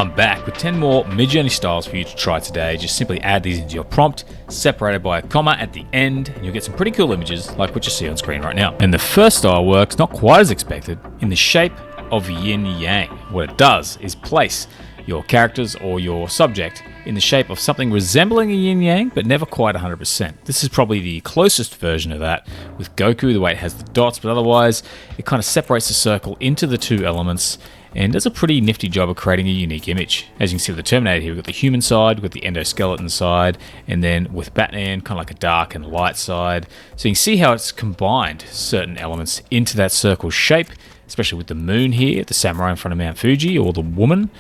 I'm back with 10 more Midjourney styles for you to try today. Just simply add these into your prompt, separated by a comma at the end, and you'll get some pretty cool images like what you see on screen right now. And the first style works not quite as expected in the shape of yin yang. What it does is place your characters or your subject in the shape of something resembling a yin yang, but never quite 100%. This is probably the closest version of that with Goku, the way it has the dots, but otherwise it kind of separates the circle into the two elements and does a pretty nifty job of creating a unique image. As you can see with the Terminator here, we've got the human side, we've got the endoskeleton side, and then with Batman, kind of like a dark and light side. So you can see how it's combined certain elements into that circle shape, especially with the moon here, the samurai in front of Mount Fuji, or the woman,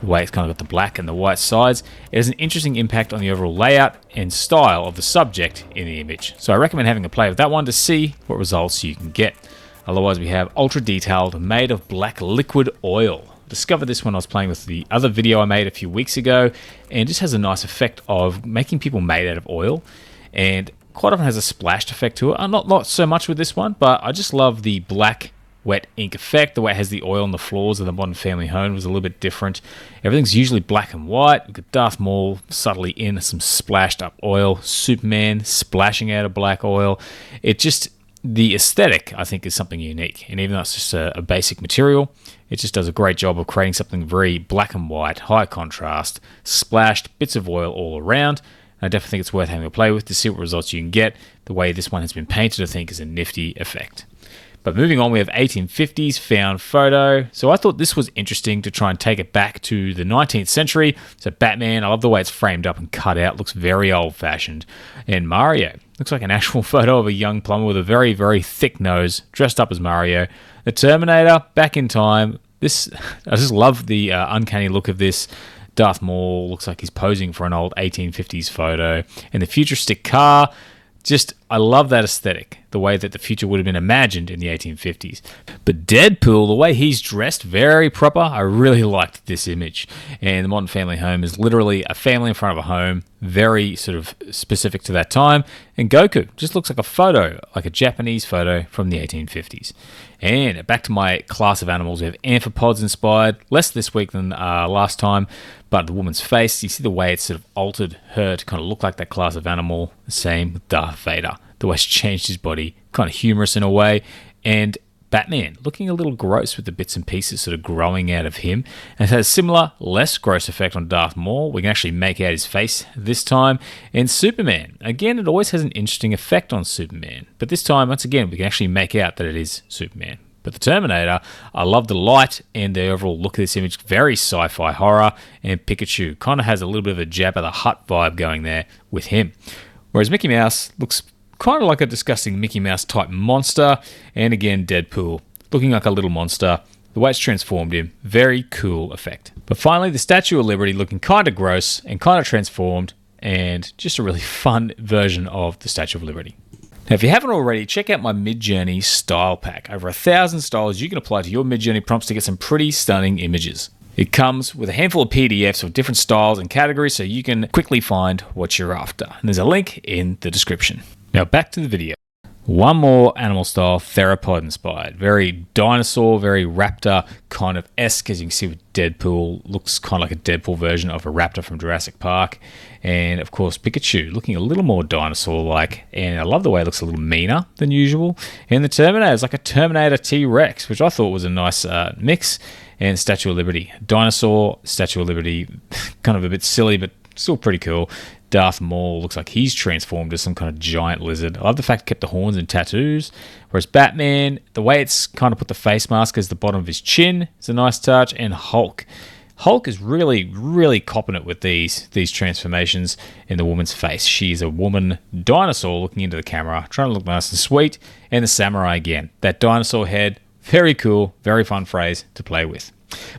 the way it's kind of got the black and the white sides. It has an interesting impact on the overall layout and style of the subject in the image. So I recommend having a play with that one to see what results you can get. Otherwise, we have ultra detailed, made of black liquid oil. Discovered this when I was playing with the other video I made a few weeks ago, and just has a nice effect of making people made out of oil, and quite often has a splashed effect to it. Not so much with this one, but I just love the black wet ink effect. The way it has the oil on the floors of the Modern Family home was a little bit different. Everything's usually black and white. We've got Darth Maul subtly in some splashed up oil, Superman splashing out of black oil. The aesthetic, I think, is something unique. And even though it's just a basic material, it just does a great job of creating something very black and white, high contrast, splashed bits of oil all around. And I definitely think it's worth having a play with to see what results you can get. The way this one has been painted, I think, is a nifty effect. But moving on, we have 1850s found photo. So I thought this was interesting to try and take it back to the 19th century. So Batman, I love the way it's framed up and cut out. Looks very old-fashioned. And Mario, looks like an actual photo of a young plumber with a very, very thick nose, dressed up as Mario. The Terminator, back in time. I just love the uncanny look of this. Darth Maul looks like he's posing for an old 1850s photo. And the futuristic car, I love that aesthetic, the way that the future would have been imagined in the 1850s. But Deadpool, the way he's dressed, very proper. I really liked this image. And the Modern Family home is literally a family in front of a home, very sort of specific to that time. And Goku just looks like a photo, like a Japanese photo from the 1850s. And back to my class of animals, we have amphipods inspired, less this week than last time, but the woman's face, you see the way it's sort of altered her to kind of look like that class of animal. The same with Darth Vader, the way it's changed his body, kind of humorous in a way. And Batman, looking a little gross with the bits and pieces sort of growing out of him. And it has a similar, less gross effect on Darth Maul. We can actually make out his face this time. And Superman, again, it always has an interesting effect on Superman. But this time, once again, we can actually make out that it is Superman. But the Terminator, I love the light and the overall look of this image. Very sci-fi horror. And Pikachu kind of has a little bit of a Jabba the Hutt vibe going there with him. Whereas Mickey Mouse looks kind of like a disgusting Mickey Mouse type monster. And again, Deadpool, looking like a little monster. The way it's transformed him, very cool effect. But finally, the Statue of Liberty looking kind of gross and kind of transformed, and just a really fun version of the Statue of Liberty. Now, if you haven't already, check out my Midjourney style pack. Over 1,000 styles you can apply to your Midjourney prompts to get some pretty stunning images. It comes with a handful of PDFs of different styles and categories so you can quickly find what you're after. And there's a link in the description. Now back to the video. One more animal style, theropod inspired. Very dinosaur, very raptor kind of esque, as you can see with Deadpool. Looks kind of like a Deadpool version of a raptor from Jurassic Park. And of course Pikachu, looking a little more dinosaur-like. And I love the way it looks a little meaner than usual. And the Terminator is like a Terminator T-Rex, which I thought was a nice mix. And Statue of Liberty, dinosaur, Statue of Liberty, kind of a bit silly, but still pretty cool. Darth Maul looks like he's transformed to some kind of giant lizard. I love the fact it kept the horns and tattoos. Whereas Batman, the way it's kind of put the face mask as the bottom of his chin is a nice touch. And Hulk is really, really copping it with these transformations in the woman's face. She's a woman dinosaur looking into the camera, trying to look nice and sweet. And the samurai again, that dinosaur head, very cool, very fun phrase to play with.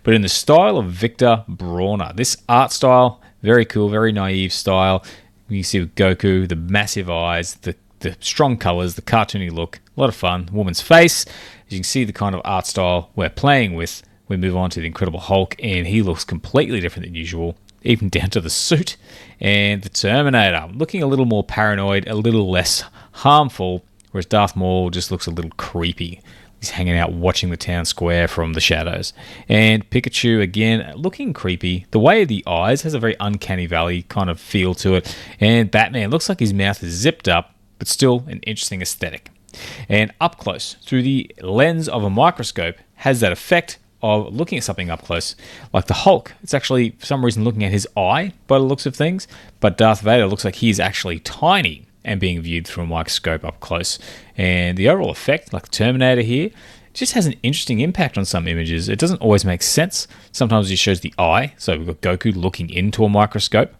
But in the style of Victor Brawner, this art style, very cool, very naive style. You see with Goku, the massive eyes, the strong colors, the cartoony look, a lot of fun. Woman's face, as you can see the kind of art style we're playing with. We move on to the Incredible Hulk, and he looks completely different than usual, even down to the suit. And the Terminator, looking a little more paranoid, a little less harmful, whereas Darth Maul just looks a little creepy. He's hanging out watching the town square from the shadows. And Pikachu, again, looking creepy. The way the eyes has a very uncanny valley kind of feel to it. And Batman looks like his mouth is zipped up, but still an interesting aesthetic. And up close, through the lens of a microscope, has that effect of looking at something up close. Like the Hulk, it's actually, for some reason, looking at his eye by the looks of things. But Darth Vader looks like he's actually tiny and being viewed through a microscope up close. And the overall effect, like the Terminator here, just has an interesting impact on some images. It doesn't always make sense. Sometimes it shows the eye. So we've got Goku looking into a microscope.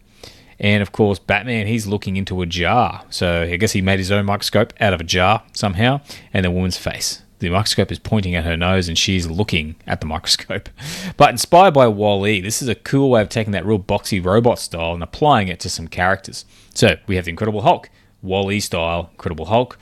And of course, Batman, he's looking into a jar. So I guess he made his own microscope out of a jar somehow. And the woman's face. The microscope is pointing at her nose and she's looking at the microscope. But inspired by Wall-E, this is a cool way of taking that real boxy robot style and applying it to some characters. So we have the Incredible Hulk, Wall-E style Incredible Hulk.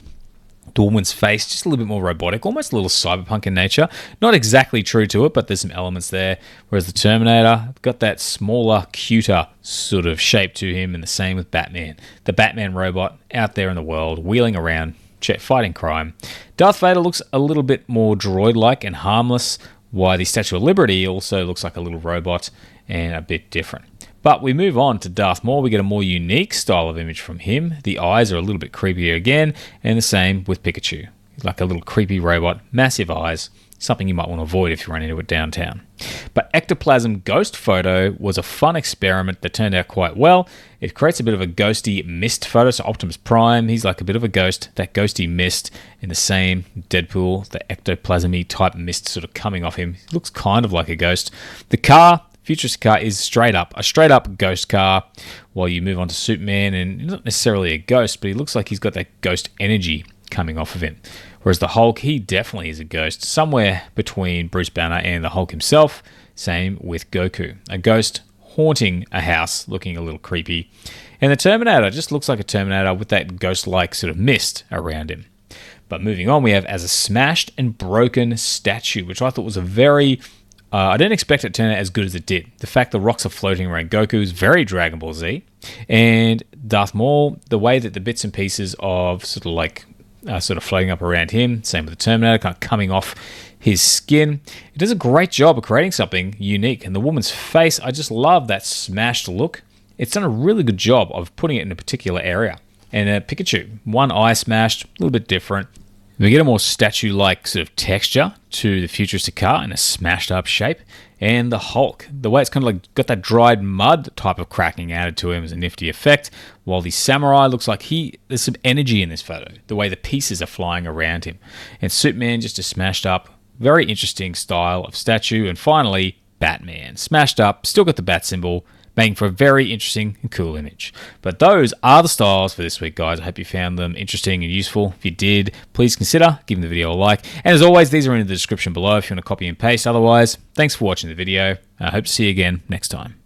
The woman's face, just a little bit more robotic, almost a little cyberpunk in nature. Not exactly true to it, but there's some elements there. Whereas the Terminator, got that smaller, cuter sort of shape to him, and the same with Batman. The Batman robot out there in the world, wheeling around, fighting crime. Darth Vader looks a little bit more droid-like and harmless, while the Statue of Liberty also looks like a little robot and a bit different. But we move on to Darth Maul. We get a more unique style of image from him. The eyes are a little bit creepier again, and the same with Pikachu. Like a little creepy robot, massive eyes, something you might want to avoid if you run into it downtown. But Ectoplasm Ghost Photo was a fun experiment that turned out quite well. It creates a bit of a ghosty mist photo. So Optimus Prime, he's like a bit of a ghost. That ghosty mist in the same Deadpool, the ectoplasmy type mist sort of coming off him. It looks kind of like a ghost. The car, futuristic car, is a straight up ghost car, while you move on to Superman, and he's not necessarily a ghost, but he looks like he's got that ghost energy coming off of him. Whereas the Hulk, he definitely is a ghost, somewhere between Bruce Banner and the Hulk himself. Same with Goku, a ghost haunting a house, looking a little creepy. And the Terminator just looks like a Terminator with that ghost-like sort of mist around him. But moving on, we have as a smashed and broken statue, which I thought was a very... I didn't expect it to turn out as good as it did. The fact the rocks are floating around Goku is very Dragon Ball Z. And Darth Maul, the way that the bits and pieces of sort of floating up around him, same with the Terminator, kind of coming off his skin. It does a great job of creating something unique. And the woman's face, I just love that smashed look. It's done a really good job of putting it in a particular area. And Pikachu, one eye smashed, a little bit different. We get a more statue-like sort of texture to the futuristic car in a smashed-up shape. And the Hulk, the way it's kind of like got that dried mud type of cracking added to him is a nifty effect. While the Samurai looks like there's some energy in this photo, the way the pieces are flying around him. And Superman, just a smashed-up, very interesting style of statue. And finally, Batman, smashed up, still got the bat symbol, making for a very interesting and cool image. But those are the styles for this week, guys. I hope you found them interesting and useful. If you did, please consider giving the video a like. And as always, these are in the description below if you want to copy and paste. Otherwise, thanks for watching the video. I hope to see you again next time.